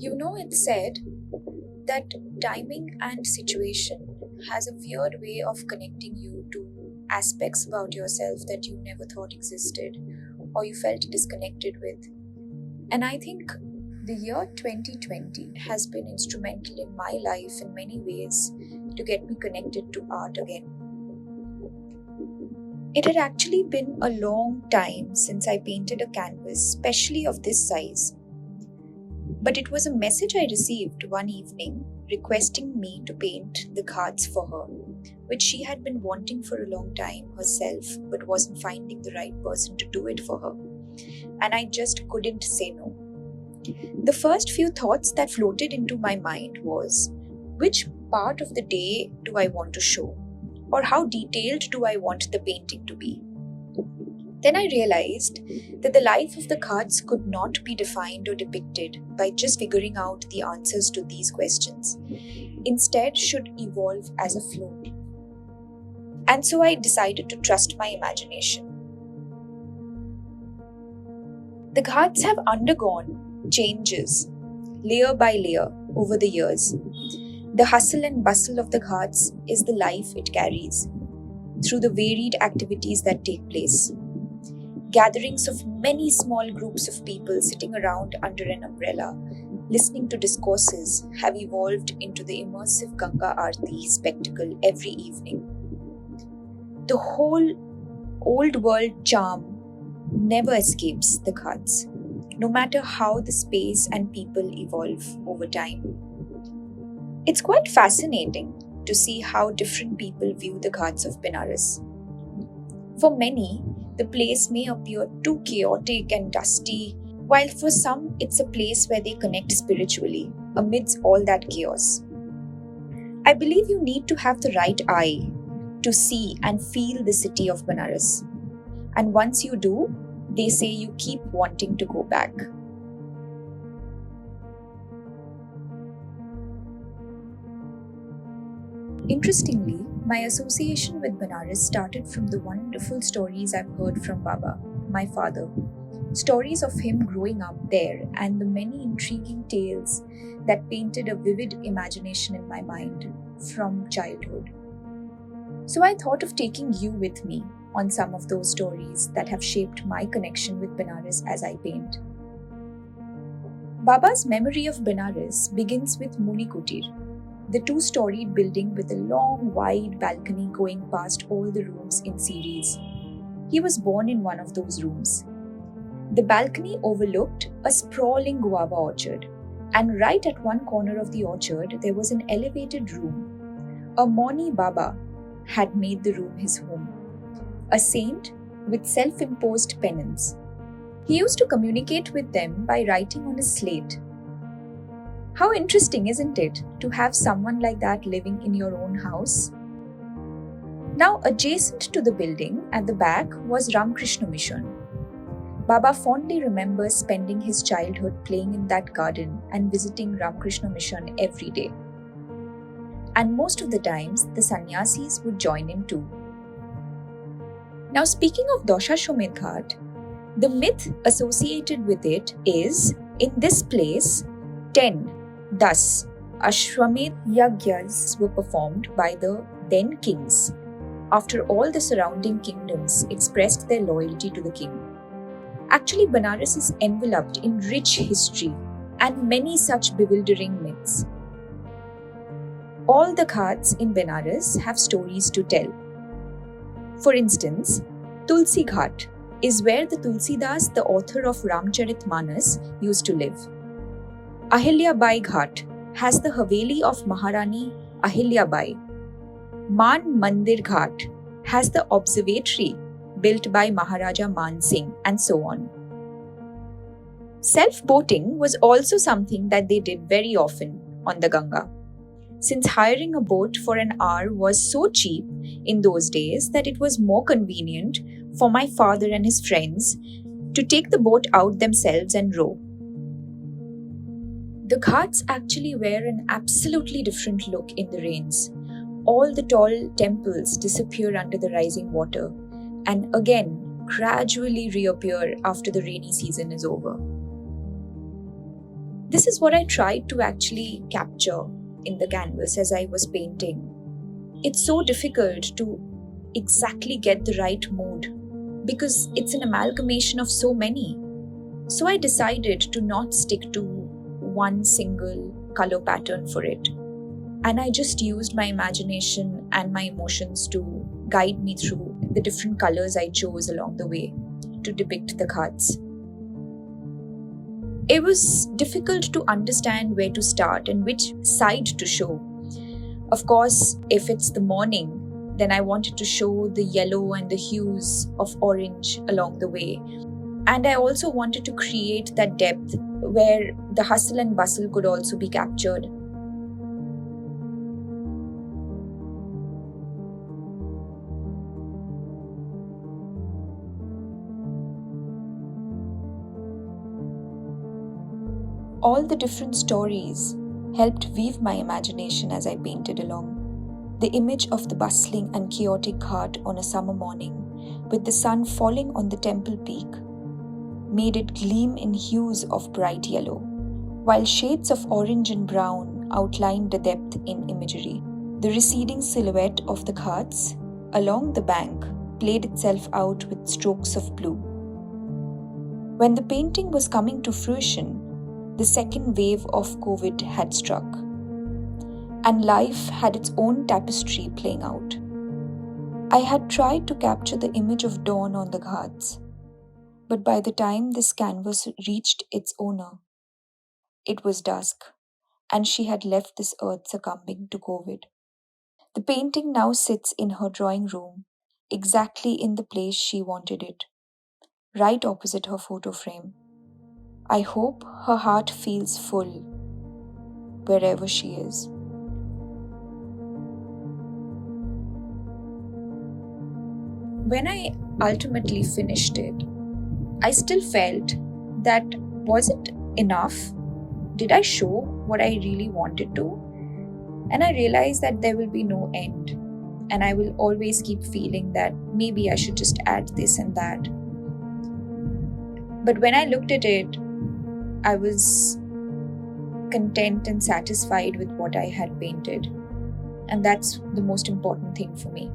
It's said that timing and situation has a weird way of connecting you to aspects about yourself that you never thought existed or you felt disconnected with. And I think the year 2020 has been instrumental in my life in many ways to get me connected to art again. It had actually been a long time since I painted a canvas, especially of this size. But it was a message I received one evening requesting me to paint the Ghats for her, which she had been wanting for a long time herself but wasn't finding the right person to do it for her. And I just couldn't say no. The first few thoughts that floated into my mind was, which part of the day do I want to show? Or how detailed do I want the painting to be? Then I realized that the life of the Ghats could not be defined or depicted by just figuring out the answers to these questions. Instead, should evolve as a flow. And so I decided to trust my imagination. The Ghats have undergone changes, layer by layer, over the years. The hustle and bustle of the Ghats is the life it carries, through the varied activities that take place. Gatherings of many small groups of people sitting around under an umbrella, listening to discourses, have evolved into the immersive Ganga Aarti spectacle every evening. The whole old world charm never escapes the Ghats, no matter how the space and people evolve over time. It's quite fascinating to see how different people view the Ghats of Benares. For many, the place may appear too chaotic and dusty, while for some it's a place where they connect spiritually amidst all that chaos. I believe you need to have the right eye to see and feel the city of Benares. And once you do, they say you keep wanting to go back. Interestingly, my association with Benares started from the wonderful stories I've heard from Baba, my father. Stories of him growing up there and the many intriguing tales that painted a vivid imagination in my mind from childhood. So I thought of taking you with me on some of those stories that have shaped my connection with Benares as I paint. Baba's memory of Benares begins with Muni Kutir, the two-storied building with a long, wide balcony going past all the rooms in series. He was born in one of those rooms. The balcony overlooked a sprawling guava orchard, and right at one corner of the orchard there was an elevated room. A Moni Baba had made the room his home, a saint with self-imposed penance. He used to communicate with them by writing on a slate. How interesting, isn't it, to have someone like that living in your own house? Now, adjacent to the building at the back was Ramakrishna Mission. Baba fondly remembers spending his childhood playing in that garden and visiting Ramakrishna Mission every day. And most of the times, the sannyasis would join in too. Now, speaking of Doshashwamedh Ghat, the myth associated with it is, in this place, 10 Thus, Ashwamedh Yagyas were performed by the then kings, after all the surrounding kingdoms expressed their loyalty to the king. Actually, Benares is enveloped in rich history and many such bewildering myths. All the Ghats in Benares have stories to tell. For instance, Tulsi Ghat is where the Tulsidas, the author of Ramcharitmanas, used to live. Ahilya Bai Ghat has the Haveli of Maharani Ahilya Bai. Man Mandir Ghat has the observatory built by Maharaja Man Singh, and so on. Self-boating was also something that they did very often on the Ganga, since hiring a boat for an hour was so cheap in those days that it was more convenient for my father and his friends to take the boat out themselves and row. The Ghats actually wear an absolutely different look in the rains. All the tall temples disappear under the rising water and again gradually reappear after the rainy season is over. This is what I tried to actually capture in the canvas as I was painting. It's so difficult to exactly get the right mood because it's an amalgamation of so many. So I decided to not stick to one single color pattern for it. And I just used my imagination and my emotions to guide me through the different colors I chose along the way to depict the Ghats. It was difficult to understand where to start and which side to show. Of course, if it's the morning, then I wanted to show the yellow and the hues of orange along the way. And I also wanted to create that depth where the hustle and bustle could also be captured. All the different stories helped weave my imagination as I painted along. The image of the bustling and chaotic ghat on a summer morning, with the sun falling on the temple peak, made it gleam in hues of bright yellow, while shades of orange and brown outlined the depth in imagery. The receding silhouette of the ghats along the bank played itself out with strokes of blue. When the painting was coming to fruition, the second wave of COVID had struck, and life had its own tapestry playing out. I had tried to capture the image of dawn on the ghats, but by the time this canvas reached its owner, it was dusk, and she had left this earth succumbing to COVID. The painting now sits in her drawing room, exactly in the place she wanted it, right opposite her photo frame. I hope her heart feels full wherever she is. When I ultimately finished it, I still felt that was it enough? Did I show what I really wanted to? And I realized that there will be no end. And I will always keep feeling that maybe I should just add this and that. But when I looked at it, I was content and satisfied with what I had painted. And that's the most important thing for me.